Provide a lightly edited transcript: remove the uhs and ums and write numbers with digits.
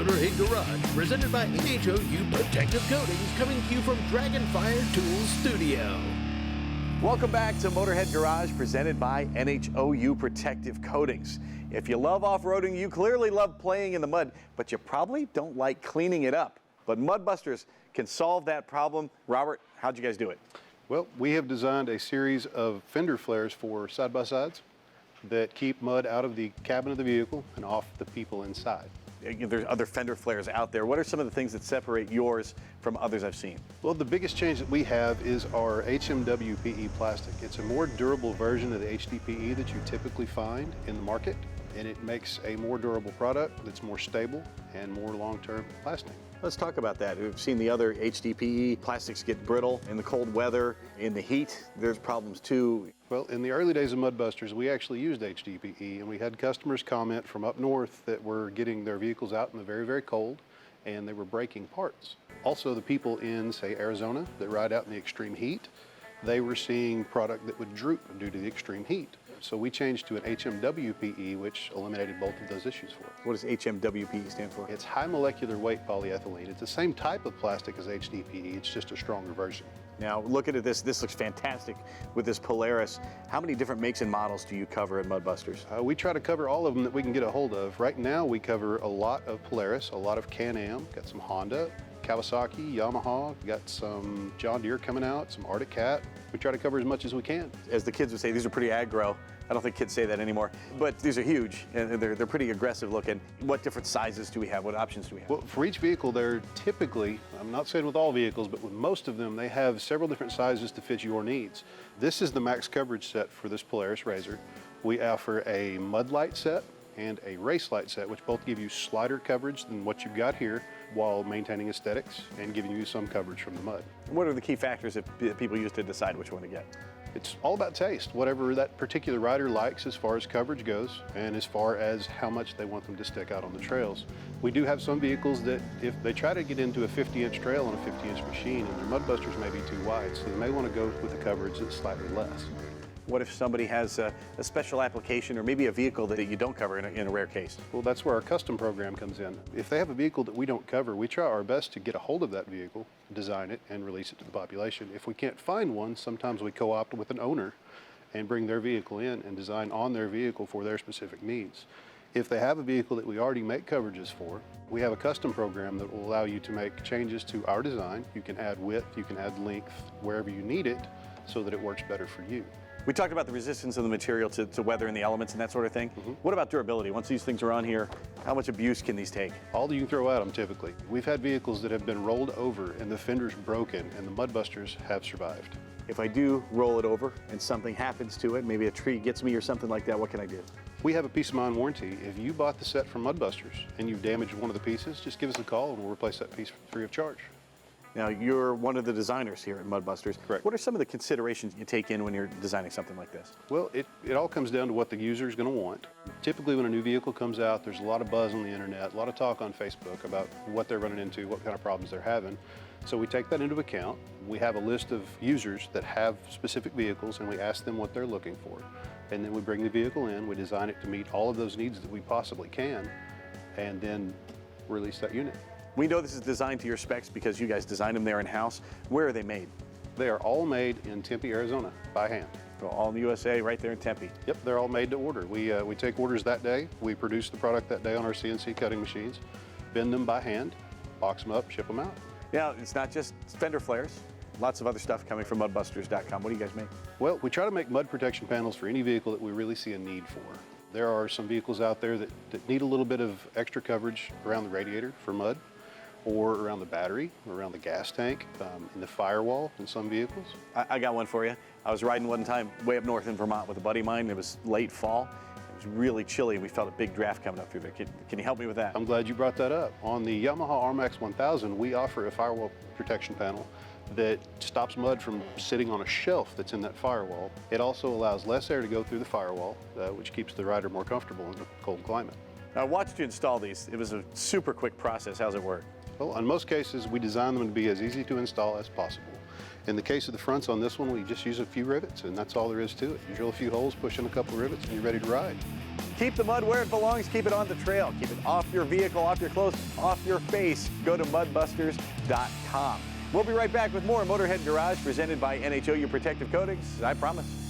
MotorHead Garage, presented by HMWP Protective Coatings, coming to you from Dragonfire Tools Studio. Welcome back to MotorHead Garage, presented by HMWP Protective Coatings. If you love off-roading, you clearly love playing in the mud, but you probably don't like cleaning it up. But MudBusters can solve that problem. Robert, how'd you guys do it? Well, we have designed a series of fender flares for side-by-sides that keep mud out of the cabin of the vehicle and off the people inside. There's other fender flares out there. What are some of the things that separate yours from others I've seen? Well, the biggest change that we have is our HMWP plastic. It's a more durable version of the HDPE that you typically find in the market, and it makes a more durable product that's more stable and more long-term lasting. Let's talk about that. We've seen the other HDPE plastics get brittle in the cold weather. In the heat, there's problems too. Well, in the early days of MudBusters, we actually used HDPE, and we had customers comment from up north that were getting their vehicles out in the very, very cold, and they were breaking parts. Also, the people in, say, Arizona that ride out in the extreme heat, they were seeing product that would droop due to the extreme heat. So we changed to an HMWPE, which eliminated both of those issues for us. What does HMWPE stand for? It's high molecular weight polyethylene. It's the same type of plastic as HDPE, it's just a stronger version. Now, looking at this, this looks fantastic with this Polaris. How many different makes and models do you cover at MudBusters? We try to cover all of them that we can get a hold of. Right now, we cover a lot of Polaris, a lot of Can-Am, got some Honda, Kawasaki, Yamaha, got some John Deere coming out, some Arctic Cat. We try to cover as much as we can. As the kids would say, these are pretty aggro. I don't think kids say that anymore, but these are huge and they're pretty aggressive looking. What different sizes do we have? What options do we have? Well, for each vehicle, they're typically, I'm not saying with all vehicles, but with most of them, they have several different sizes to fit your needs. This is the max coverage set for this Polaris RZR. We offer a mud light set and a race light set, which both give you slighter coverage than what you've got here, while maintaining aesthetics and giving you some coverage from the mud. What are the key factors that people use to decide which one to get? It's all about taste, whatever that particular rider likes as far as coverage goes and as far as how much they want them to stick out on the trails. We do have some vehicles that if they try to get into a 50-inch trail on a 50-inch machine and their MudBusters may be too wide, so they may want to go with a coverage that's slightly less. What if somebody has a special application or maybe a vehicle that you don't cover in a rare case? Well, that's where our custom program comes in. If they have a vehicle that we don't cover, we try our best to get a hold of that vehicle, design it, and release it to the population. If we can't find one, sometimes we co-opt with an owner and bring their vehicle in and design on their vehicle for their specific needs. If they have a vehicle that we already make coverages for, we have a custom program that will allow you to make changes to our design. You can add width, you can add length, wherever you need it, so that it works better for you. We talked about the resistance of the material to weather and the elements and that sort of thing. What about durability? Once these things are on here, how much abuse can these take? All you can throw at them typically. We've had vehicles that have been rolled over and the fender's broken and the MudBusters have survived. If I do roll it over and something happens to it, maybe a tree gets me or something like that, what can I do? We have a peace of mind warranty. If you bought the set from MudBusters and you've damaged one of the pieces, just give us a call and we'll replace that piece free of charge. Now, you're one of the designers here at MudBusters. Correct. What are some of the considerations you take in when you're designing something like this? Well, it all comes down to what the user is going to want. Typically, when a new vehicle comes out, there's a lot of buzz on the internet, a lot of talk on Facebook about what they're running into, what kind of problems they're having. So we take that into account. We have a list of users that have specific vehicles, and we ask them what they're looking for. And then we bring the vehicle in, we design it to meet all of those needs that we possibly can, and then release that unit. We know this is designed to your specs because you guys designed them there in-house. Where are they made? They are all made in Tempe, Arizona, by hand. So all in the USA, right there in Tempe. Yep, they're all made to order. We take orders that day. We produce the product that day on our CNC cutting machines, bend them by hand, box them up, ship them out. Yeah, it's not just fender flares. Lots of other stuff coming from MudBusters.com. What do you guys make? Well, we try to make mud protection panels for any vehicle that we really see a need for. There are some vehicles out there that need a little bit of extra coverage around the radiator for mud, or around the battery, or around the gas tank, in the firewall in some vehicles. I got one for you. I was riding one time way up north in Vermont with a buddy of mine. It was late fall. It was really chilly and we felt a big draft coming up through there. Can you help me with that? I'm glad you brought that up. On the Yamaha RMAX 1000, we offer a firewall protection panel that stops mud from sitting on a shelf that's in that firewall. It also allows less air to go through the firewall, which keeps the rider more comfortable in a cold climate. I watched you install these. It was a super quick process. How's it work? Well, in most cases, we design them to be as easy to install as possible. In the case of the fronts on this one, we just use a few rivets, and that's all there is to it. You drill a few holes, push in a couple of rivets, and you're ready to ride. Keep the mud where it belongs. Keep it on the trail. Keep it off your vehicle, off your clothes, off your face. Go to MudBusters.com. We'll be right back with more MotorHead Garage presented by NHOU Protective Coatings. I promise.